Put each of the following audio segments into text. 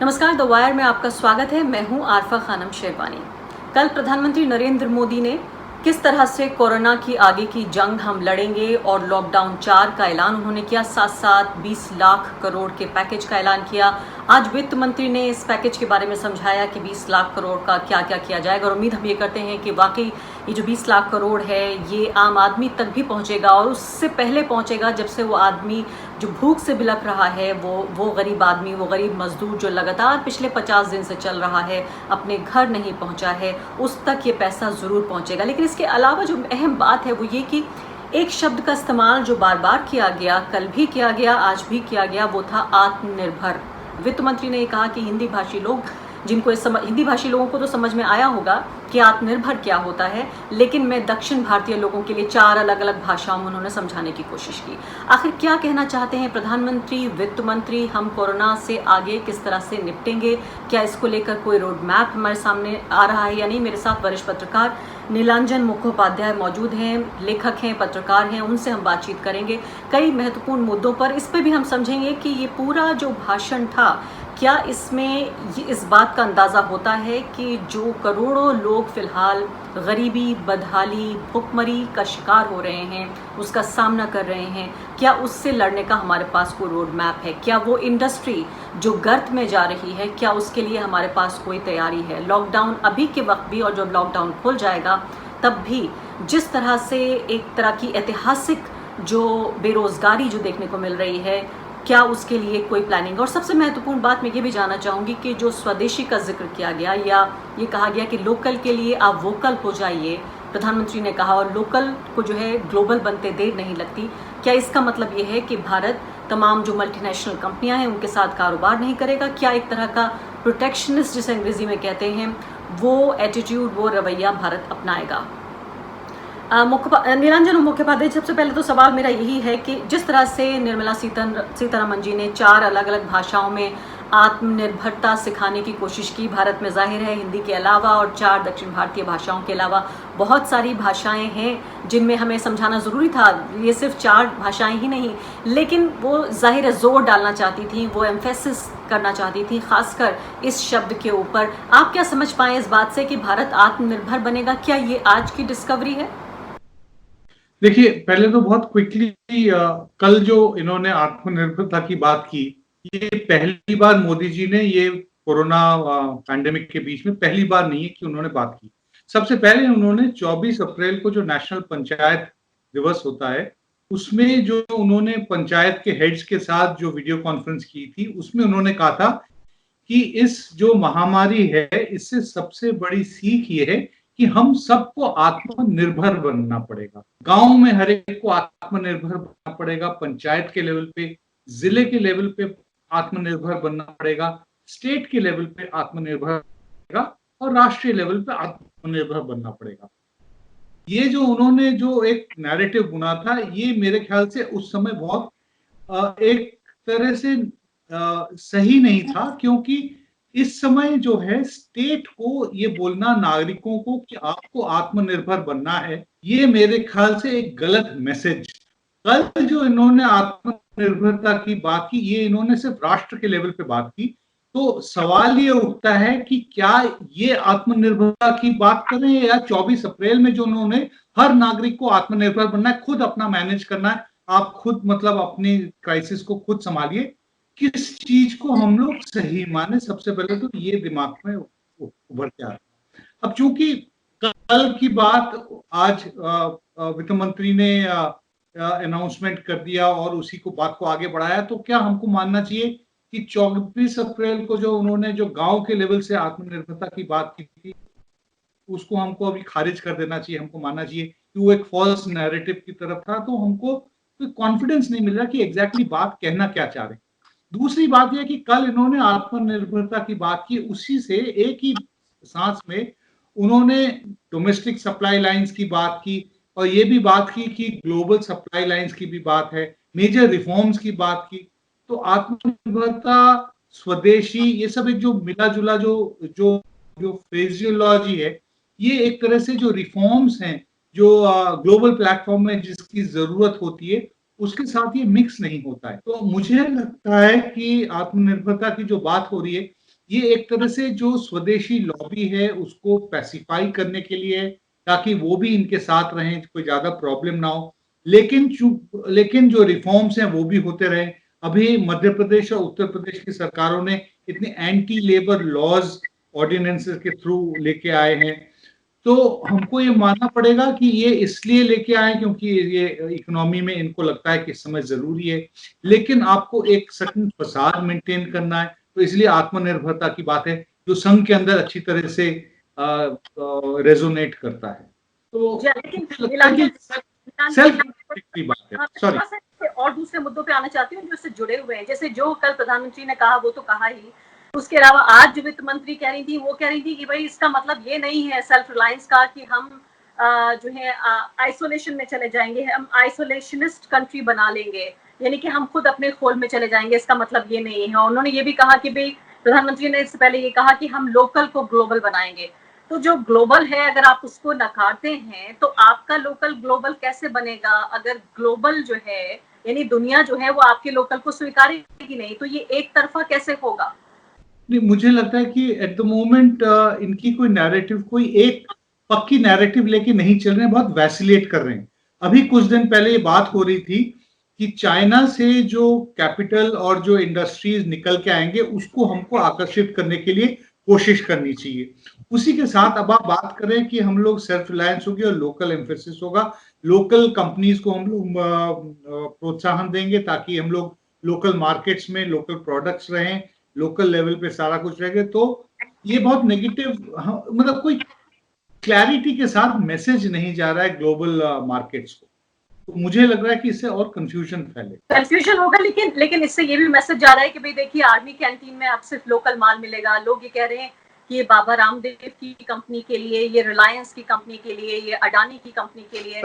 नमस्कार, the wire में आपका स्वागत है। मैं हूं आरफा खानम शेरवानी। कल प्रधानमंत्री नरेंद्र मोदी ने किस तरह से कोरोना की आगे की जंग हम लड़ेंगे और लॉकडाउन 4 का ऐलान उन्होंने किया, साथ साथ 20 लाख करोड़ के पैकेज का ऐलान किया। आज वित्त मंत्री ने इस पैकेज के बारे में समझाया कि 20 लाख करोड़ का क्या क्या किया जाएगा, और उम्मीद हम ये करते हैं कि वाकई ये जो 20 लाख करोड़ है ये आम आदमी तक भी पहुंचेगा, और उससे पहले पहुंचेगा जब से वो आदमी जो भूख से बिलख रहा है, वो गरीब आदमी, वो गरीब मजदूर जो लगातार पिछले 50 दिन से चल रहा है, अपने घर नहीं पहुंचा है, उस तक ये पैसा ज़रूर पहुंचेगा। लेकिन इसके अलावा जो अहम बात है वो ये कि एक शब्द का इस्तेमाल जो बार बार किया गया, कल भी किया गया, आज भी किया गया, वो था आत्मनिर्भर। वित्त मंत्री ने कहा कि हिंदी भाषी लोगों को तो समझ में आया होगा कि आत्मनिर्भर क्या होता है, लेकिन मैं दक्षिण भारतीय लोगों के लिए 4 अलग अलग भाषाओं में उन्होंने समझाने की कोशिश की। आखिर क्या कहना चाहते हैं प्रधानमंत्री, वित्त मंत्री? हम कोरोना से आगे किस तरह से निपटेंगे? क्या इसको लेकर कोई रोड मैप हमारे सामने आ रहा है या नहीं? मेरे साथ वरिष्ठ पत्रकार नीलांजन मुखोपाध्याय मौजूद हैं, लेखक हैं, पत्रकार हैं, उनसे हम बातचीत करेंगे कई महत्वपूर्ण मुद्दों पर। इस पे भी हम समझेंगे कि ये पूरा जो भाषण था, क्या इसमें इस बात का अंदाज़ा होता है कि जो करोड़ों लोग फिलहाल गरीबी, बदहाली, भुखमरी का शिकार हो रहे हैं, उसका सामना कर रहे हैं, क्या उससे लड़ने का हमारे पास कोई रोड मैप है? क्या वो इंडस्ट्री जो गर्त में जा रही है, क्या उसके लिए हमारे पास कोई तैयारी है? लॉकडाउन अभी के वक्त भी, और जब लॉकडाउन खुल जाएगा तब भी जिस तरह से एक तरह की ऐतिहासिक जो बेरोज़गारी जो देखने को मिल रही है, क्या उसके लिए कोई प्लानिंग? और सबसे महत्वपूर्ण बात मैं ये भी जानना चाहूँगी कि जो स्वदेशी का जिक्र किया गया, या ये कहा गया कि लोकल के लिए आप वोकल हो जाइए, प्रधानमंत्री ने कहा, और लोकल को जो है ग्लोबल बनते देर नहीं लगती। क्या इसका मतलब ये है कि भारत तमाम जो मल्टीनेशनल कंपनियां हैं उनके साथ कारोबार नहीं करेगा? क्या एक तरह का प्रोटेक्शनिस्ट जिसे अंग्रेजी में कहते हैं, वो एटीट्यूड, वो रवैया भारत अपनाएगा? नीलांजन मुखोपाध्याय, सबसे पहले तो सवाल मेरा यही है कि जिस तरह से निर्मला सीतारमण जी ने 4 अलग अलग भाषाओं में आत्मनिर्भरता सिखाने की कोशिश की, भारत में जाहिर है हिंदी के अलावा और 4 दक्षिण भारतीय भाषाओं के अलावा बहुत सारी भाषाएं हैं जिनमें हमें समझाना ज़रूरी था। ये सिर्फ 4 भाषाएं ही नहीं, लेकिन वो जाहिर है जोर डालना चाहती थी, वो एम्फेसिस करना चाहती थी खासकर इस शब्द के ऊपर। आप क्या समझ पाए इस बात से कि भारत आत्मनिर्भर बनेगा? क्या ये आज की डिस्कवरी है? देखिए, पहले तो बहुत क्विकली कल जो इन्होंने आत्मनिर्भरता की बात की, ये पहली बार मोदी जी ने ये कोरोना पैंडेमिक के बीच में पहली बार नहीं है कि उन्होंने बात की। सबसे पहले उन्होंने 24 अप्रैल को जो नेशनल पंचायत दिवस होता है, उसमें जो उन्होंने पंचायत के हेड्स के साथ जो वीडियो कॉन्फ्रेंस की थी, उसमें उन्होंने कहा था कि इस जो महामारी है, इससे सबसे बड़ी सीख ये है कि हम सबको आत्मनिर्भर बनना पड़ेगा। गांव में हर एक को आत्मनिर्भर बनना पड़ेगा, पंचायत के लेवल पे, जिले के लेवल पे आत्मनिर्भर बनना पड़ेगा, स्टेट के लेवल पे आत्मनिर्भर पड़ेगा, और राष्ट्रीय लेवल पे आत्मनिर्भर बनना पड़ेगा। ये जो उन्होंने जो एक नैरेटिव बुना था, ये मेरे ख्याल से उस समय बहुत एक तरह से सही नहीं था, क्योंकि इस समय जो है स्टेट को ये बोलना नागरिकों को कि आपको आत्मनिर्भर बनना है, ये मेरे ख्याल से एक गलत मैसेज। कल जो इन्होंने आत्मनिर्भरता की बात की, ये इन्होंने सिर्फ राष्ट्र के लेवल पे बात की। तो सवाल ये उठता है कि क्या ये आत्मनिर्भरता की बात करें, या 24 अप्रैल में जो उन्होंने हर नागरिक को आत्मनिर्भर बनना है, खुद अपना मैनेज करना है, आप खुद मतलब अपनी क्राइसिस को खुद संभालिए, किस चीज को हम लोग सही माने? सबसे पहले तो ये दिमाग में उभर के आता है। अब चूंकि कल की बात आज वित्त मंत्री ने अनाउंसमेंट कर दिया और उसी को बात को आगे बढ़ाया, तो क्या हमको मानना चाहिए कि 24 अप्रैल को जो उन्होंने जो गांव के लेवल से आत्मनिर्भरता की बात की थी, उसको हमको अभी खारिज कर देना चाहिए? हमको मानना चाहिए कि वो एक फॉल्स नैरेटिव की तरफ था, तो हमको कोई कॉन्फिडेंस नहीं मिल रहा कि एग्जैक्टली बात कहना क्या चाह रहे हैं। दूसरी बात यह कि कल इन्होंने आत्मनिर्भरता की बात की, उसी से एक ही सांस में उन्होंने डोमेस्टिक सप्लाई लाइंस की बात की, और ये भी बात की कि ग्लोबल सप्लाई लाइंस की भी बात है, मेजर रिफॉर्म्स की बात की। तो आत्मनिर्भरता, स्वदेशी, ये सब एक जो मिला जुला जो जो जो फ्रेजियोलॉजी है, ये एक तरह से जो रिफॉर्म्स हैं, जो ग्लोबल प्लेटफॉर्म में जिसकी जरूरत होती है, उसके साथ ये मिक्स नहीं होता है। तो मुझे लगता है कि आत्मनिर्भरता की जो बात हो रही है, ये एक तरह से जो स्वदेशी लॉबी है उसको पैसिफाई करने के लिए है, ताकि वो भी इनके साथ रहें, कोई ज्यादा प्रॉब्लम ना हो। लेकिन जो रिफॉर्म्स हैं वो भी होते रहे। अभी मध्य प्रदेश और उत्तर प्रदेश की सरकारों ने इतने एंटी लेबर लॉज ऑर्डिनेंसेस के थ्रू लेके आए हैं, तो हमको ये मानना पड़ेगा कि ये इसलिए लेके आए क्योंकि ये इकोनॉमी में इनको लगता है कि इस समय जरूरी है। लेकिन आपको एक सर्टेन फसाद मेंटेन करना है, तो इसलिए आत्मनिर्भरता की बात है जो संघ के अंदर अच्छी तरह से रेजोनेट करता है। तो लेकिन मुझे लगता है नीलांजन, कि सेल्फ की बात है। हाँ, मैं सॉरी। थोड़ा सा और दूसरे मुद्दों पे आना चाहती हूँ जो इससे जुड़े हुए हैं। जैसे जो कल प्रधानमंत्री ने कहा वो तो कहा ही, उसके अलावा आज जो वित्त मंत्री कह रही थी वो कह रही थी कि भाई इसका मतलब ये नहीं है सेल्फ रिलायंस का कि हम जो है आइसोलेशन में चले जाएंगे, हम आइसोलेशनिस्ट कंट्री बना लेंगे, यानी कि हम खुद अपने खोल में चले जाएंगे, इसका मतलब ये नहीं है। और उन्होंने ये भी कहा कि भाई प्रधानमंत्री ने इससे पहले ये कहा कि हम लोकल को ग्लोबल बनाएंगे। तो जो ग्लोबल है अगर आप उसको नकारते हैं तो आपका लोकल ग्लोबल कैसे बनेगा? अगर ग्लोबल जो है यानी दुनिया जो है वो आपके लोकल को स्वीकारेगी नहीं, तो ये एक तरफा कैसे होगा? नहीं, मुझे लगता है कि एट द मोमेंट इनकी कोई नैरेटिव, कोई एक पक्की नैरेटिव लेके नहीं चल रहे हैं, बहुत वैसिलेट कर रहे हैं। अभी कुछ दिन पहले ये बात हो रही थी कि चाइना से जो कैपिटल और जो इंडस्ट्रीज निकल के आएंगे उसको हमको आकर्षित करने के लिए कोशिश करनी चाहिए। उसी के साथ अब आप बात करें कि हम लोग सेल्फ रिलायंस होगी और लोकल एम्फेसिस होगा, लोकल कंपनीज को हम लोग प्रोत्साहन देंगे ताकि हम लोग लोकल मार्केट्स में लोकल प्रोडक्ट्स रहें, लोकल लेवल पे सारा कुछ रहेगा। तो ये बहुत नेगेटिव, मतलब कोई क्लैरिटी के साथ मैसेज नहीं जा रहा है ग्लोबल मार्केट्स को। तो मुझे लग रहा है कि इससे और कंफ्यूजन फैले, कंफ्यूजन होगा, लेकिन इससे ये भी मैसेज जा रहा है कि भाई देखिए आर्मी कैंटीन में अब सिर्फ लोकल माल मिलेगा। लोग ये कह रहे हैं कि ये बाबा रामदेव की कंपनी के लिए, ये रिलायंस की कंपनी के लिए, ये अडानी की कंपनी के लिए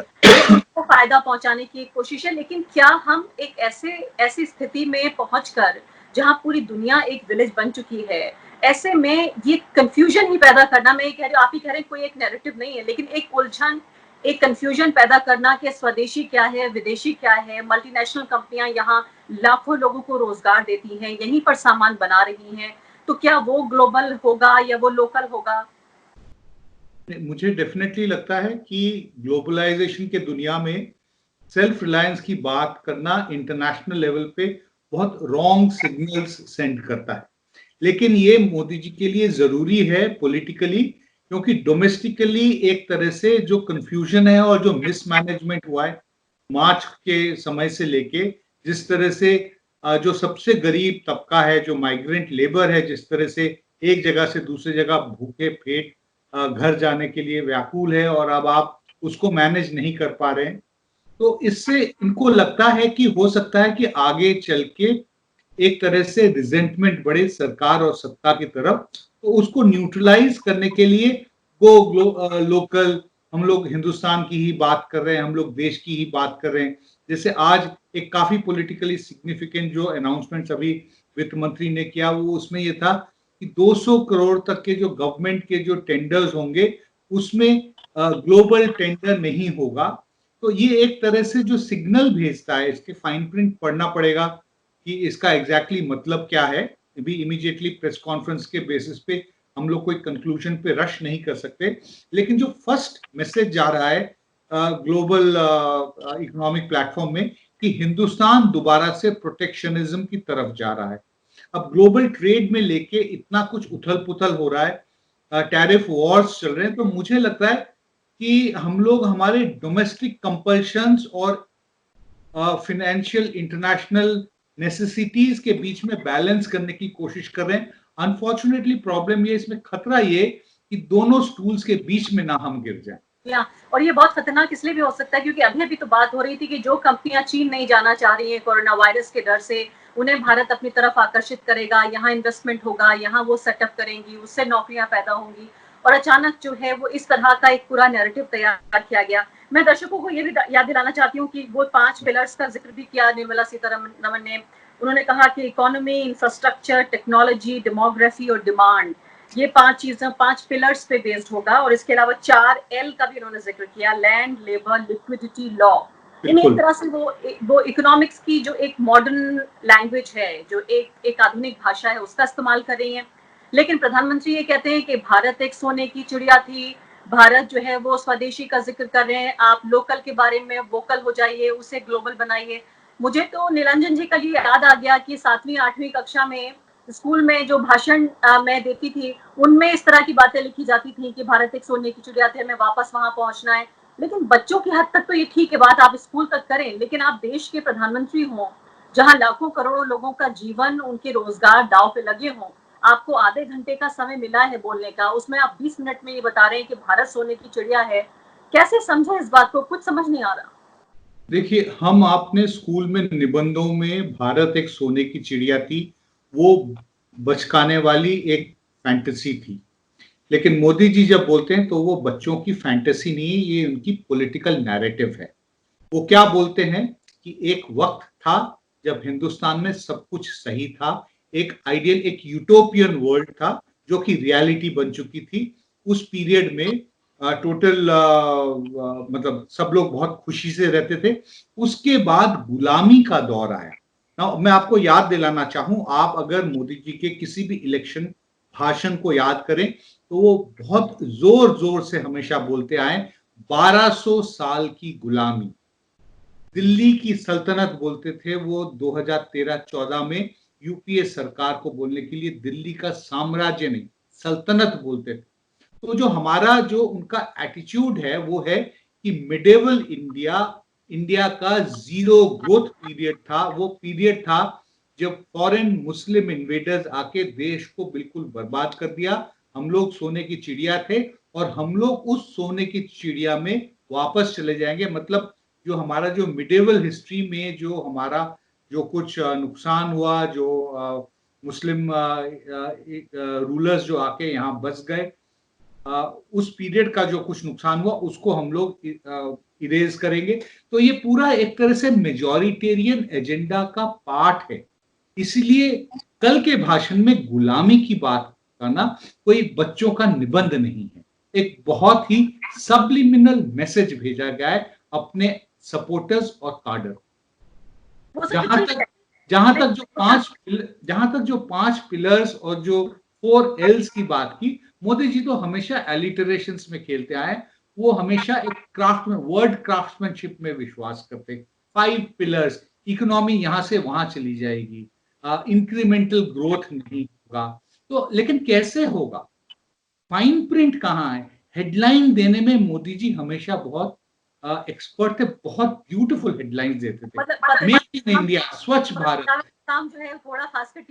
को फायदा पहुंचाने की कोशिश है। लेकिन क्या हम एक ऐसी स्थिति में पहुंचकर जहां पूरी दुनिया एक विलेज बन चुकी है, ऐसे में ये कंफ्यूजन ही पैदा करना, मैं ये कह रही हूँ, आप ही कह रहे हैं कोई एक नैरेटिव नहीं है, लेकिन एक उलझन, एक कंफ्यूजन पैदा करना कि स्वदेशी क्या है, विदेशी क्या है। मल्टीनेशनल कंपनियां यहाँ लाखों लोगों को रोजगार देती हैं, यहीं पर सामान बना रही हैं, तो क्या वो ग्लोबल होगा या वो लोकल होगा? मुझे डेफिनेटली लगता है कि ग्लोबलाइजेशन के दुनिया में सेल्फ रिलायंस की बात करना इंटरनेशनल लेवल पे बहुत रॉन्ग सिग्नल्स सेंड करता है। लेकिन ये मोदी जी के लिए जरूरी है पॉलिटिकली, क्योंकि डोमेस्टिकली एक तरह से जो कंफ्यूजन है और जो मिसमैनेजमेंट हुआ है मार्च के समय से लेके, जिस तरह से जो सबसे गरीब तबका है, जो माइग्रेंट लेबर है, जिस तरह से एक जगह से दूसरी जगह भूखे पेट घर जाने के लिए व्याकुल है और अब आप उसको मैनेज नहीं कर पा रहे हैं, तो इससे इनको लगता है कि हो सकता है कि आगे चल के एक तरह से रिजेंटमेंट बढ़े सरकार और सत्ता की तरफ। तो उसको न्यूट्रलाइज करने के लिए लोकल, हम लोग हिंदुस्तान की ही बात कर रहे हैं, हम लोग देश की ही बात कर रहे हैं। जैसे आज एक काफी पॉलिटिकली सिग्निफिकेंट जो अनाउंसमेंट अभी वित्त मंत्री ने किया, वो उसमें ये था कि 200 करोड़ तक के जो गवर्नमेंट के जो टेंडर्स होंगे उसमें ग्लोबल टेंडर नहीं होगा। तो ये एक तरह से जो सिग्नल भेजता है, इसके फाइन प्रिंट पढ़ना पड़ेगा कि इसका एग्जैक्टली मतलब क्या है। अभी इमीडिएटली प्रेस कॉन्फ्रेंस के बेसिस पे हम लोग कोई कंक्लूजन पे रश नहीं कर सकते, लेकिन जो फर्स्ट मैसेज जा रहा है ग्लोबल इकोनॉमिक प्लेटफॉर्म में कि हिंदुस्तान दोबारा से प्रोटेक्शनिज्म की तरफ जा रहा है। अब ग्लोबल ट्रेड में लेके इतना कुछ उथल पुथल हो रहा है, टैरिफ वॉर्स चल रहे हैं, तो मुझे लगता है कि हम लोग हमारे डोमेस्टिक कंपल्शंस और फाइनेंशियल इंटरनेशनल नेसेसिटीज के बीच में बैलेंस करने की कोशिश कर रहे हैं। अनफॉर्चुनेटली प्रॉब्लम ये, इसमें खतरा ये कि दोनों स्टूल्स के बीच में ना हम गिर जाएं। या और ये बहुत खतरनाक इसलिए भी हो सकता है क्योंकि अभी अभी तो बात हो रही थी कि जो कंपनियां चीन नहीं जाना चाह रही हैं कोरोना वायरस के डर से, उन्हें भारत अपनी तरफ आकर्षित करेगा, यहाँ इन्वेस्टमेंट होगा, यहाँ वो सेटअप करेंगी, उससे नौकरियां पैदा होंगी। और अचानक जो है वो इस तरह का एक पूरा नैरेटिव तैयार किया गया। मैं दर्शकों को ये भी याद दिलाना चाहती हूँ कि वो 5 पिलर्स का जिक्र भी किया निर्मला सीतारमन ने। उन्होंने कहा कि इकोनॉमी, इंफ्रास्ट्रक्चर, टेक्नोलॉजी, डेमोग्राफी और डिमांड, ये 5 चीजें 5 पिलर्स पे बेस्ड होगा। और इसके अलावा 4 एल का भी उन्होंने जिक्र किया, लैंड, लेबर, लिक्विडिटी, लॉ। यानी एक तरह से वो इकोनॉमिक्स की जो एक मॉडर्न लैंग्वेज है, जो एक आधुनिक भाषा है, उसका इस्तेमाल कर रही हैं। लेकिन प्रधानमंत्री ये कहते हैं कि भारत एक सोने की चिड़िया थी, भारत जो है वो स्वदेशी का जिक्र कर रहे हैं, आप लोकल के बारे में वोकल हो जाइए, उसे ग्लोबल बनाइए। मुझे तो निरंजन जी का ये याद आ गया कि 7वीं 8वीं कक्षा में स्कूल में जो भाषण मैं देती थी, उनमें इस तरह की बातें लिखी जाती थी कि भारत एक सोने की चिड़िया थी, हमें वापस वहां पहुंचना है। लेकिन बच्चों की हद तक तो ये ठीक है बात, आप स्कूल तक करें, लेकिन आप देश के प्रधानमंत्री हों, जहां लाखों करोड़ों लोगों का जीवन, उनके रोजगार दांव पे लगे हों, आपको आधे घंटे का समय मिला है बोलने का, उसमें आप 20 मिनट में ये बता रहे हैं कि भारत सोने की चिड़िया है। कैसे समझे इस बात को, कुछ समझ नहीं आ रहा। देखिए, हम आपने स्कूल में निबंधों में भारत एक सोने की चिड़िया थी, वो बचकाने वाली एक फैंटेसी थी। लेकिन मोदी जी जब बोलते हैं तो वो बच्चों की फैंटेसी नहीं है, ये उनकी पॉलिटिकल नैरेटिव है। वो क्या बोलते हैं कि एक वक्त था जब हिंदुस्तान में सब कुछ सही था, एक आइडियल, एक यूटोपियन वर्ल्ड था जो कि रियलिटी बन चुकी थी। उस पीरियड में टोटल मतलब सब लोग बहुत खुशी से रहते थे। उसके बाद गुलामी का दौर आया। ना मैं आपको याद दिलाना चाहूं, आप अगर मोदी जी के किसी भी इलेक्शन भाषण को याद करें तो वो बहुत जोर जोर से हमेशा बोलते आए 1200 साल की गुलामी। दिल्ली की सल्तनत बोलते थे वो 2013-14 में यूपीए सरकार को बोलने के लिए, दिल्ली का साम्राज्य नहीं सल्तनत बोलते थे। तो जो हमारा जो उनका एटीट्यूड है वो है कि मिडेवल इंडिया, इंडिया का जीरो ग्रोथ पीरियड था। वो पीरियड था जब फॉरेन मुस्लिम इन्वेडर्स आके देश को बिल्कुल बर्बाद कर दिया। हम लोग सोने की चिड़िया थे और हम लोग उस सोने की चिड़िया में वापस चले जाएंगे। मतलब जो हमारा जो मिडेवल हिस्ट्री में जो हमारा जो कुछ नुकसान हुआ, जो मुस्लिम रूलर्स जो आके यहाँ बस गए, उस पीरियड का जो कुछ नुकसान हुआ उसको हम लोग इरेज करेंगे। तो ये पूरा एक तरह से मेजॉरिटेरियन एजेंडा का पार्ट है। इसलिए कल के भाषण में गुलामी की बात करना कोई बच्चों का निबंध नहीं है, एक बहुत ही सबलिमिनल मैसेज भेजा गया है अपने सपोर्टर्स और कार्डर। जहां तक जो पांच पिलर्स और जो 4 L's की बात की, मोदी जी तो हमेशा एलिटरेशंस में खेलते आए। वो हमेशा एक क्राफ्ट में, वर्ड क्राफ्ट्समैनशिप में विश्वास करते। 5 पिलर्स, इकोनॉमी यहां से वहां चली जाएगी, इंक्रीमेंटल ग्रोथ नहीं होगा। तो लेकिन कैसे होगा, फाइन प्रिंट कहाँ है? हेडलाइन देने में मोदी जी हमेशा बहुत एक्सपर्ट थे, बहुत ब्यूटीफुल हेडलाइंस देते थे, मेक इन इंडिया, स्वच्छ भारत। काम जो है थोड़ा खासकर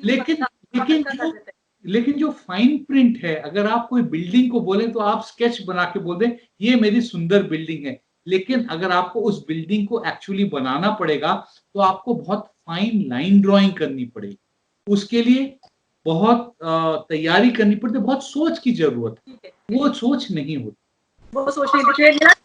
लेकिन जो फाइन प्रिंट है, अगर आप कोई बिल्डिंग को बोले तो आप स्केच बना के बोल दें ये मेरी सुंदर बिल्डिंग है, लेकिन अगर आपको उस बिल्डिंग को एक्चुअली बनाना पड़ेगा तो आपको बहुत फाइन लाइन ड्राइंग करनी पड़ेगी, उसके लिए बहुत तैयारी करनी पड़ती है, बहुत सोच की जरूरत है। वो सोच नहीं होती, वो सोच नहीं होती।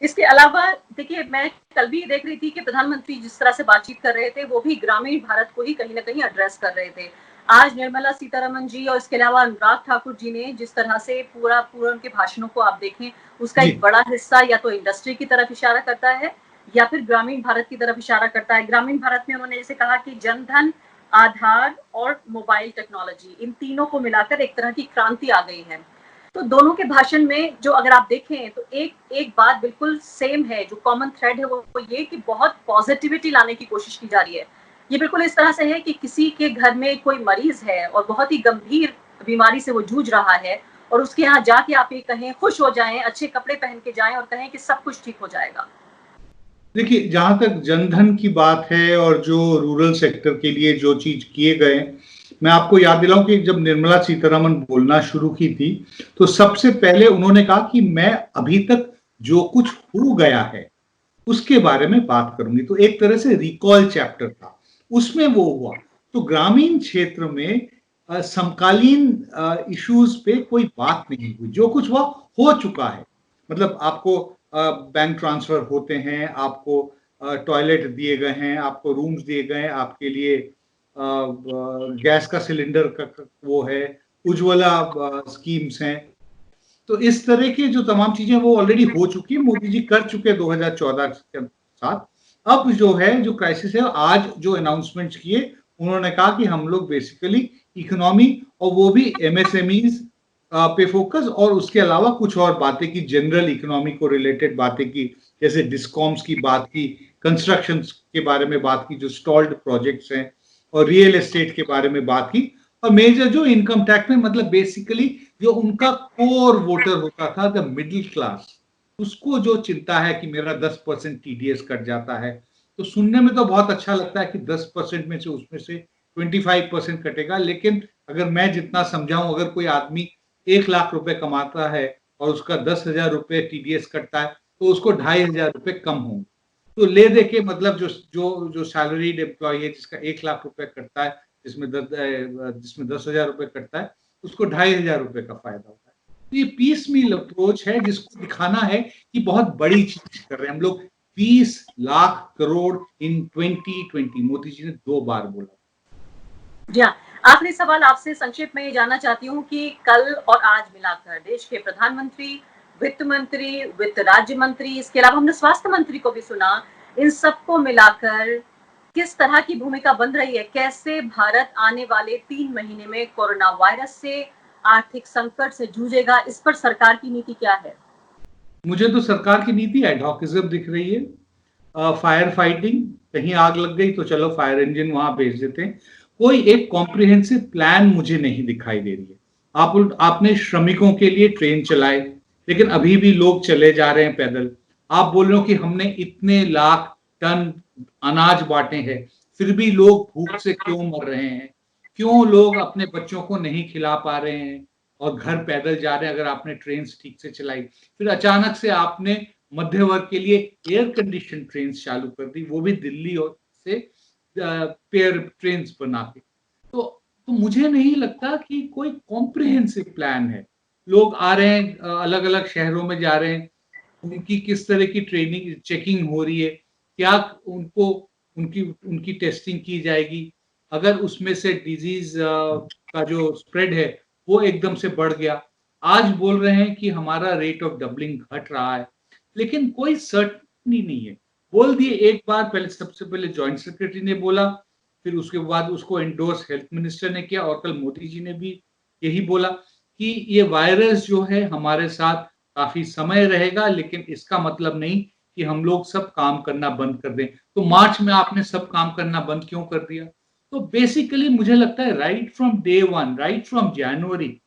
इसके अलावा देखिए, मैं कल भी देख रही थी कि प्रधानमंत्री जिस तरह से बातचीत कर रहे थे वो भी ग्रामीण भारत को ही कहीं ना कहीं एड्रेस कर रहे थे। आज निर्मला सीतारमण जी और इसके अलावा अनुराग ठाकुर जी ने जिस तरह से पूरा उनके भाषणों को आप देखें, उसका एक बड़ा हिस्सा या तो इंडस्ट्री की तरफ इशारा करता है या फिर ग्रामीण भारत की तरफ इशारा करता है। ग्रामीण भारत में उन्होंने जैसे कहा कि जनधन, आधार और मोबाइल टेक्नोलॉजी, इन तीनों को मिलाकर एक तरह की क्रांति आ गई है। तो दोनों के भाषण में जो अगर आप देखें तो एक बात बिल्कुल सेम है, जो कॉमन थ्रेड है वो ये कि बहुत पॉजिटिविटी लाने की कोशिश की जा रही है। ये बिल्कुल इस तरह से है कि किसी के घर में कोई मरीज है और बहुत ही गंभीर बीमारी से वो जूझ रहा है और उसके यहाँ जाके आप ये कहें खुश हो जाएं, अच्छे कपड़े पहन के जाएं और कहें कि सब कुछ ठीक हो जाएगा। देखिए, जहां तक जनधन की बात है और जो रूरल सेक्टर के लिए जो चीज किए गए, मैं आपको याद दिलाऊं कि जब निर्मला सीतारमण बोलना शुरू की थी तो सबसे पहले उन्होंने कहा कि मैं अभी तक जो कुछ हो गया है उसके बारे में बात करूंगी। तो एक तरह से रिकॉल चैप्टर था, उसमें वो हुआ। तो ग्रामीण क्षेत्र में समकालीन इश्यूज पे कोई बात नहीं हुई, जो कुछ हुआ हो चुका है। मतलब आपको बैंक ट्रांसफर होते हैं, आपको टॉयलेट दिए गए हैं, आपको रूम्स दिए गए हैं, आपके लिए गैस का सिलेंडर का वो है, उज्ज्वला स्कीम्स हैं। तो इस तरह की जो तमाम चीजें वो ऑलरेडी हो चुकी है, मोदी जी कर चुके 2014 के साथ। अब जो है, जो क्राइसिस है, आज जो अनाउंसमेंट किए उन्होंने कहा कि हम लोग बेसिकली इकोनॉमी और वो भी एमएसएमईज पे फोकस, और उसके अलावा कुछ और बातें की, जनरल इकोनॉमी को रिलेटेड बातें की, जैसे डिस्कॉम्स की बात की, कंस्ट्रक्शन के बारे में बात की, जो स्टॉल्ड प्रोजेक्ट्स हैं, और रियल एस्टेट के बारे में बात की, और मेजर जो इनकम टैक्स में, मतलब बेसिकली जो उनका कोर वोटर होता था, द मिडिल क्लास, उसको जो चिंता है कि मेरा 10% टीडीएस कट जाता है, तो सुनने में तो बहुत अच्छा लगता है कि 10% में से उसमें से 25% कटेगा, लेकिन अगर मैं जितना समझाऊं, अगर कोई आदमी 1 लाख रुपए कमाता है और उसका 10,000 रुपए टीडीएस कटता है, तो उसको 2,500 रुपए कम होंगे। तो ले दे के मतलब जो सैलरीड एम्प्लॉय है जिसका 1 लाख रुपए कटता है, जिसमें 10,000 रुपए कटता है, उसको 2,500 रुपए का फायदा होता है। तो ये पीस मील अप्रोच है, जिसको दिखाना है कि बहुत बड़ी चीज कर रहे हैं हम लोग। 20 लाख करोड़ इन 2020, मोदी जी ने 2 बार बोला। जी हाँ, आखिरी सवाल आपसे संक्षेप में ये जानना चाहती हूँ कि कल और आज मिलाकर देश के प्रधानमंत्री, वित्त मंत्री, वित्त राज्य मंत्री, इसके अलावा हमने स्वास्थ्य मंत्री को भी सुना, इन सबको मिलाकर किस तरह की भूमिका बन रही है? कैसे भारत आने वाले 3 महीने में कोरोना वायरस से, आर्थिक संकट से जूझेगा? इस पर सरकार की नीति क्या है? मुझे तो सरकार की नीति एडहॉकिज्म दिख रही है। फायर फाइटिंग, कहीं आग लग गई तो चलो फायर इंजन वहां भेज देते हैं। कोई एक कॉम्प्रिहेंसिव प्लान मुझे नहीं दिखाई दे रही है। आपने श्रमिकों के लिए ट्रेन चलाए, लेकिन अभी भी लोग चले जा रहे हैं पैदल। आप बोल रहे हो कि हमने इतने लाख टन अनाज बांटे हैं, फिर भी लोग भूख से क्यों मर रहे हैं? क्यों लोग अपने बच्चों को नहीं खिला पा रहे हैं और घर पैदल जा रहे हैं? अगर आपने ट्रेन ठीक से चलाई, फिर अचानक से आपने मध्य वर्ग के लिए एयर कंडीशन ट्रेन चालू कर दी, वो भी दिल्ली से पेयर ट्रेन बना के। तो मुझे नहीं लगता कि कोई कॉम्प्रिहेंसिव प्लान है। लोग आ रहे हैं, अलग अलग शहरों में जा रहे हैं, उनकी किस तरह की ट्रेनिंग चेकिंग हो रही है, क्या उनको उनकी टेस्टिंग की जाएगी? अगर उसमें से डिजीज का जो स्प्रेड है वो एकदम से बढ़ गया, आज बोल रहे हैं कि हमारा रेट ऑफ डबलिंग घट रहा है, लेकिन कोई सर्टनी नहीं है। बोल दिए एक बार, पहले सबसे पहले जॉइंट सेक्रेटरी ने बोला, फिर उसके बाद उसको एंडोर्स हेल्थ मिनिस्टर ने किया, और कल मोदी जी ने भी यही बोला कि ये वायरस जो है हमारे साथ काफी समय रहेगा, लेकिन इसका मतलब नहीं कि हम लोग सब काम करना बंद कर दें। तो मार्च में आपने सब काम करना बंद क्यों कर दिया? तो बेसिकली मुझे लगता है right from day one, right from January,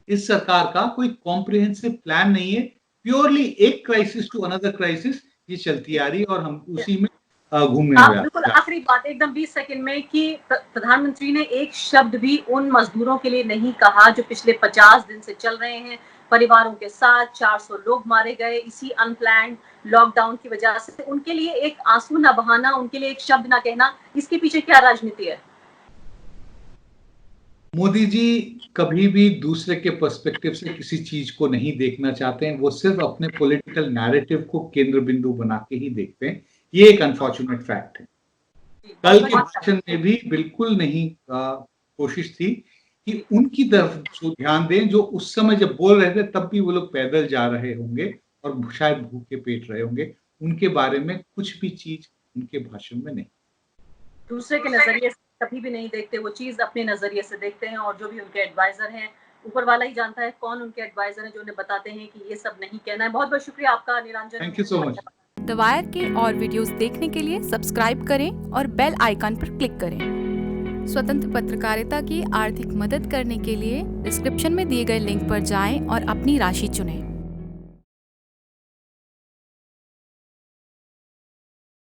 इस सरकार का कोई कॉम्प्रिहेंसिव प्लान नहीं है। प्योरली एक क्राइसिस टू अनदर क्राइसिस ये चलती आ रही है, और हम उसी में घूमने हुए। बिल्कुल आखिरी बात एकदम 20 सेकंड में कि प्रधानमंत्री ने एक शब्द भी उन मजदूरों के लिए नहीं कहा जो पिछले 50 दिन से चल रहे हैं परिवारों के साथ। 400 लोग मारे गए इसी अनप्लान्ड लॉकडाउन की वजह से। उनके लिए एक आंसू ना बहाना, उनके लिए एक शब्द ना कहना, इसके पीछे क्या राजनीति है? मोदी जी कभी भी दूसरे के पर्सपेक्टिव से किसी चीज को नहीं देखना चाहते हैं। वो सिर्फ अपने पॉलिटिकल नैरेटिव को केंद्र बिंदु बना के ही देखते हैं। ये एक अनफॉर्चुनेट फैक्ट है। कल के भाषण में भी बिल्कुल नहीं कोशिश थी कि उनकी तरफ ध्यान दें, जो उस समय जब बोल रहे थे तब भी वो लोग पैदल जा रहे होंगे और शायद भूखे पेट रहे होंगे। उनके बारे में कुछ भी चीज उनके भाषण में नहीं। दूसरे के नजरिए से कभी भी नहीं देखते, वो चीज अपने नजरिए से देखते हैं, और जो भी उनके एडवाइजर हैं, ऊपर वाला ही जानता है कौन उनके एडवाइजर हैं जो उन्हें बताते हैं कि ये सब नहीं कहना है। बहुत बहुत शुक्रिया आपका Neelanjan. Thank you so much. The Wire के और वीडियोस देखने के लिए सब्सक्राइब करें और बेल आइकन पर क्लिक करें। स्वतंत्र पत्रकारिता की आर्थिक मदद करने के लिए डिस्क्रिप्शन में दिए गए लिंक पर जाएं और अपनी राशि चुनें।